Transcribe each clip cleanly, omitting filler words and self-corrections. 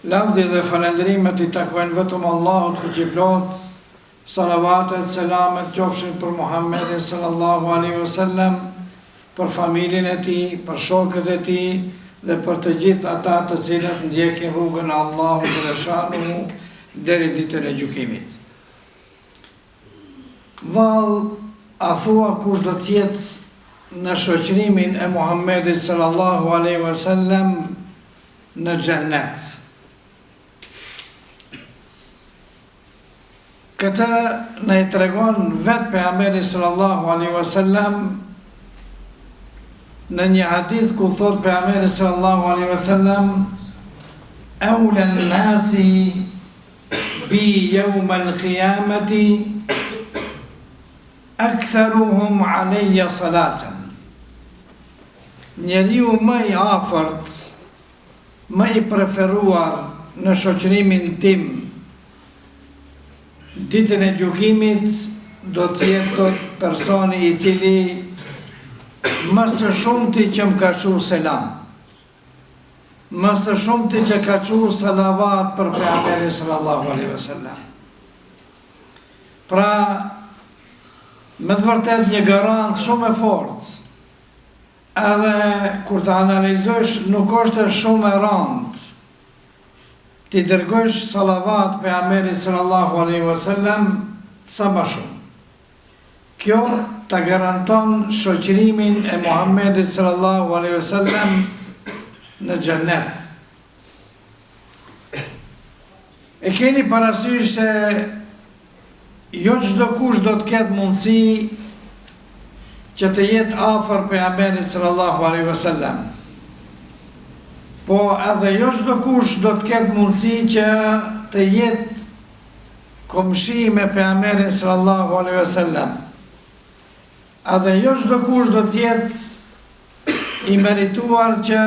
Lavdi dhe falendrimet I takojnë vetëm Allahut fuqiplot, salavatet, selamet qofshin për Muhammedin sallallahu alaihi wasallam, për familjen e tij, për shokët e tij dhe për të gjithë ata të cilët ndjekin rrugën e Allahut dhe shanuhu deri ditën e gjykimit. Vallë, a thua kush do të jetë në shoqërimin e Muhammedit sallallahu alaihi wasallam në xhennet? Këtë në I tregon vetë pejgamberi sallallahu alaihi wasallam në një hadith ku thot pejgamberi sallallahu alaihi wasallam: "Awla an-nasi bi yawm al-qiyamati aktharuhum alayya salatan." Njeriu më I afërt, më I preferuar në shoqërimin tim ditën e gjykimit do të jetë personi I cili më së shumti që më ka thënë selam, më së shumti që ka thënë salavat për pejgamberin sallallahu alaihi wasallam. Pra, me të vërtet një garant shumë e fortë, edhe kur të analizosh nuk është shumë e rëndë ti dërgosh salavat pejgamberit sallallahu alaihi wasallam sa më shumë. Kjo ta garanton shoqërimin e Muhammedit sallallahu alaihi wasallam në xhennet. E keni parasysh se jo çdo kush do të ketë mundësi që të jetë afër pejgamberit sallallahu alaihi wasallam. Po edhe jo çdo kush do të ketë mundësi që të jetë komshi me pejgamberin sallallahu alaihi wasallam. Edhe jo çdo kush do të jetë I merituar që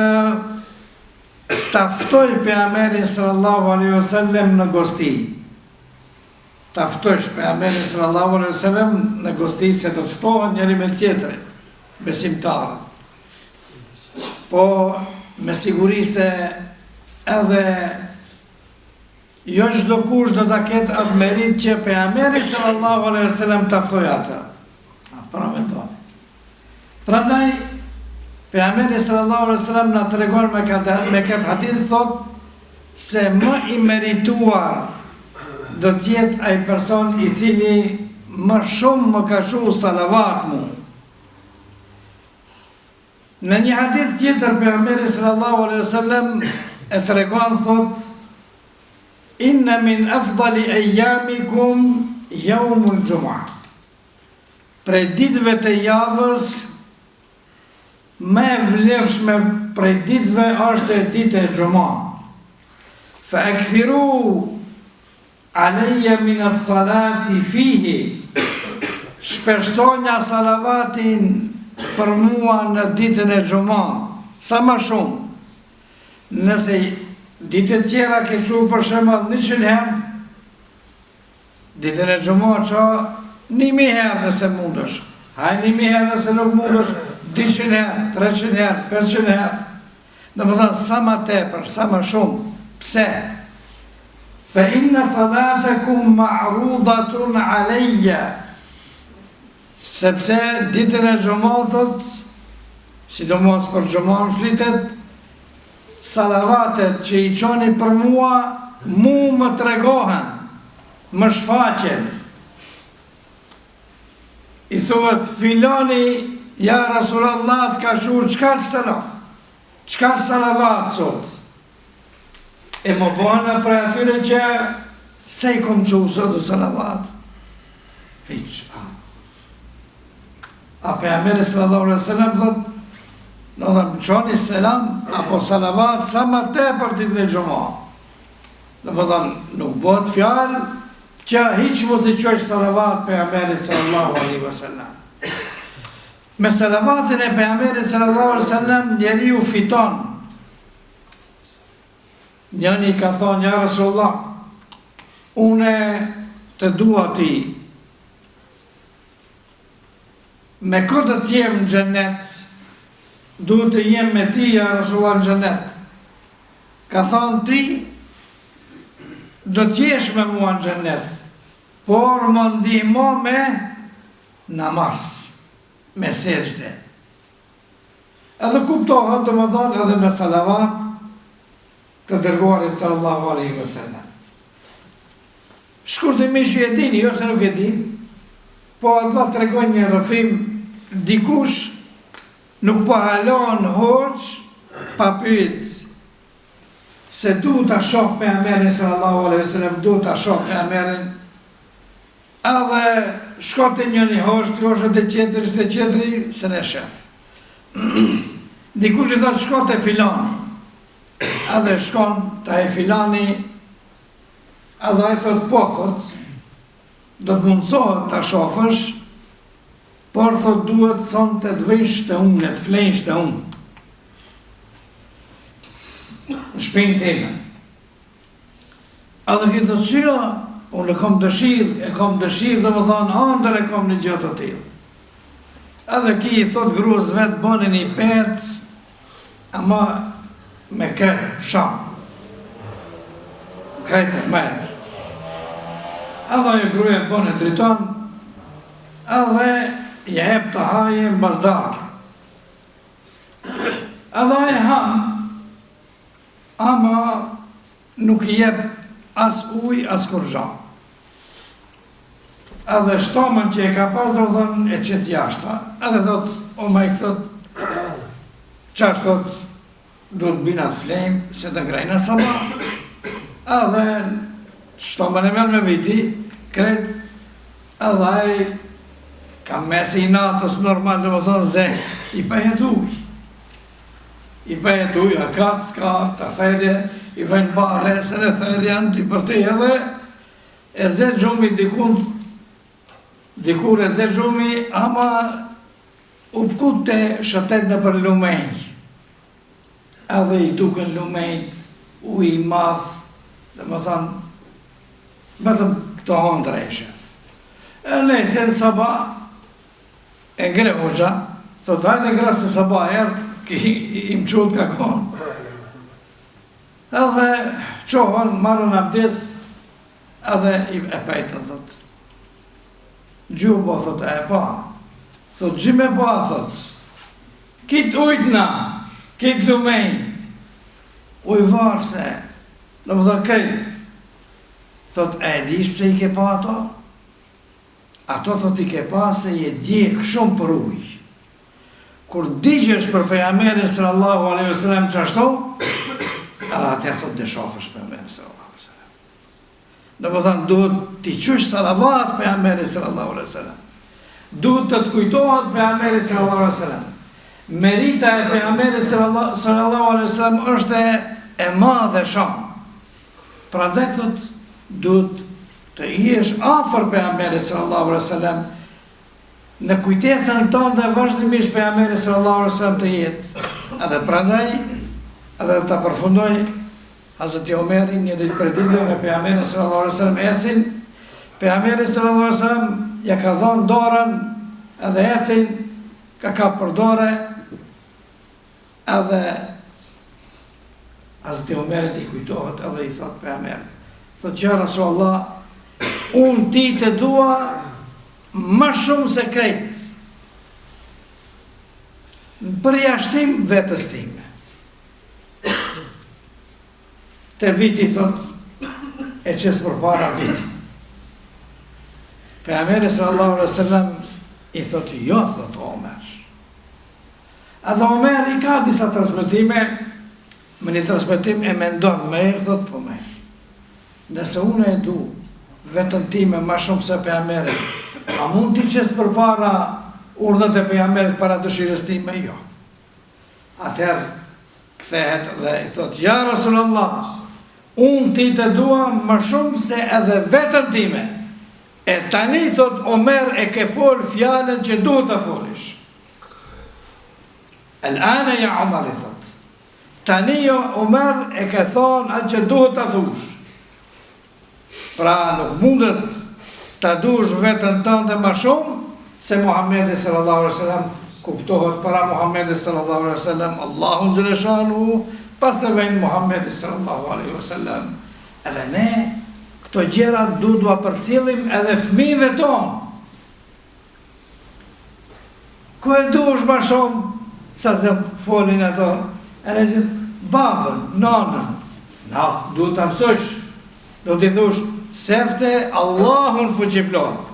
ta ftoj pejgamberin sallallahu alaihi wasallam në gosti. Ta ftojsh pejgamberin sallallahu alaihi wasallam në gosti se do të ftohen njëri me tjetrin, besimtarët. Po me siguri se edhe jo çdo kush do ta ketë atë merit që pejgamberi sallallahu alaihi wasallam ta ftojë atë. Pra mendoni. Prandaj pejgamberi sallallahu alaihi wasallam na tregon me këtë hadith thot se më I merituar do të jetë ai person I cili më shumë më ka thënë salavat mu. Në një hadith tjetër pejgamberi sallallahu alaihi wasallam e tregon thot: "Inna min afdali ayyamikum yawmul jumu'ah." Prej ditëve të javës më e vlefshme prej ditëve është e ditë e xumah. Fa akthiru alayya min as-salati fihi. Shpeshtonja salavatin për mua në ditën e xumah, sa më shumë. Nëse ditët tjera ke qenë për shembull 100 herë, ditën e xumah ço 1000 herë nëse mundesh. Haj 1000 herë nëse nuk mundesh, 200 herë, 300 herë, 500 herë. Domethënë sa më tepër, sa më shumë. Pse? Fa inna salatakum ma'rudatun alayya. Sepse ditën e xumahut, sidomos për xumahun flitet, salavatet që I çoni për mua, mu më tregohen, më shfaqen. I thuhet filani, ja Rasulallah ka thur çka selam, çka salavat sot. E më bëna për atyre që se I kom qu sot salavat. Hiq. A pejgamberi sallallahu alaihi wasallam thot, do të më çoni selam apo salavat sa më tepër ditën e xumah. Do të thonë nuk bëhet fjalë që hiç mos I qosh salavat pejgamberit sallallahu alaihi wasallam. Me salavatin e pejgamberit sallallahu alaihi wasallam njeriu fiton. Njëri ka thonë: "Ja Rasulullah, une të dua ti. Me këtë të jem në xhennet, duhet të jem me ti, ja Rasulullah, në xhennet." Ka thonë: "Ti do t'jesh me mua në xhennet, por më ndihmo me namaz, me sejdë. Edhe kuptohet, do më thonë, edhe me salavat të dërguarit sallallahu alaihi wasallam. Shkurtimisht ju e dini, jo se nuk e dini, po do të tregoj një rrëfim, dikush nuk po halon hoç pa pyet se du ta shoh pejgamberin sallallahu alaihi wasallam, du ta shoh pejgamberin. Edhe shkote njëri hoç, troshët e tjetëri, se ne shef. Dikush i thot shkote filani, edhe shkon ta e filani, edhe ai thot po, thot, do të mundsohet ta shofësh, por thot duhet son të dvish të unë, të flensh të unë. Në shpinë time. Edhe ki thot qëja, unë e kom dëshirë, dhe më thonë, andër e kom një gjë të tillë. Edhe ki i thot gruas vetë bënin i petë, ama me kretë, shamë. Kretë me merë. Edhe një gruja bënë driton, edhe je hep të haje në bazdake. Edhe e ham, ama nuk i jep as uj, as kurxhan. Edhe shtomën që e ka pas, do thënë e qëtë jashta. Edhe thot, o ma i thot, qash thot, do të bina të flejmë, se të ngrejnë në sabah. Edhe shtomën e merë me viti, kretë, edhe ai ka mesi i natës normal, dhe më thonë, ze, i pëhet uj. I pëhet uj, a katë, s'ka, të therje, i vëjnë bare, se në therje janë, i përtej edhe, e ze gjumi dikur e ze gjumi, ama u pëkut të shëtet në për lumej. Edhe i duken lumejt, uj i madh, dhe më thonë, vetëm këto hondra e shef. E lejse në sabah, e ngre hoxha, thot, hajde ngra se sabah erdh, i më qut ka konë. Edhe qohën, marën abdes, edhe i e pejtën, thot. Gjubo, thot, e pa. Thot, gjime pa, thot. Kitë ujtëna, kitë lumej, ujvarë se, në më thot, kejtë. Thot, e dish pëse i ke pa ato? Ato, thot, i ke pa se je djekë shumë për ujë. Kur digjesh për pejgamberin sallallahu alaihi wasallam qashtu, edhe atër thot dhe shofësh pejgamberin sallallahu alaihi wasallam. Në më thënë, duhet t'i qysh salavat pejgamberin sallallahu alaihi wasallam. Duhet të kujtohet pejgamberin sallallahu alaihi wasallam. Merita e pejgamberit sallallahu alaihi wasallam është e madhe shumë. Prandaj thot, duhet të jesh afër pejgamberit sallallahu alaihi wasallam, në kujtesën tonë dhe vazhdimisht pejgamberi sallallahu alaihi wasallam të jetë. Edhe prandaj, edhe ta përfundoj, Hazreti Omeri një ditë për ditëve me pejgamberin sallallahu alaihi wasallam ecin, pejgamberi sallallahu alaihi wasallam ja ka dhënë dorën, edhe ecin, ka për dorë, edhe Hazreti Omeri i kujtohet, edhe i thot pejgamberi, thot ja Rasulullah, unë ti të dua më shumë se krejt, në përjashtim vetës time. Te viti, thot, e qësë për para viti. Pejgamberi sallallahu alaihi wasallam i thot, jo, thot Omer. Edhe Omer i ka disa transmetime, më një transmetim e mendon, më erë, thot, po më erë. Nëse unë e du, vetën time më shumë se pejgamberi, a mund t'i qesë për para urdhët e pejgamberit para dëshirës time? Jo. Atëherë kthehet dhe i thot, ja Rasulullah, unë ti të dua më shumë se edhe vetën time. E tani, thot Omer, e ke fol fjallën që duhet të folish. El ane ja Omer, i thot. Tani jo Omer e ke thonë atë që duhet të thush. Pra nuk mundet ta dush vetën tënde më shumë se Muhammedi sallallahu alaihi wasallam, kuptohet para Muhammedi sallallahu alaihi wasallam, Allahu xhaleshanu, pas të vjen Muhammedi sallallahu alaihi wasallam. Edhe ne Këto gjëra duhet përcjellim edhe fëmijëve tonë. Ku e dush ma shumë, sa zë folin ato, e në zë babën, nanën, duhet të mësosh, duhet të thush, sefte Allahun fuqiplot.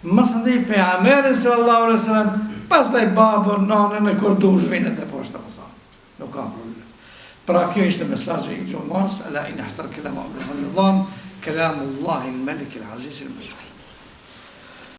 Mësë ndi pejgamberin sallallahu alaihi wasallam, pastaj babën, nanën e kur dush vinet e poshtë të mësa. Nuk ka problem. Pra kjo ishte mesazhi i xumës, ala in ahtar kalam Allahu an-nizam, kalamullahi al-malik al-aziz al-malik.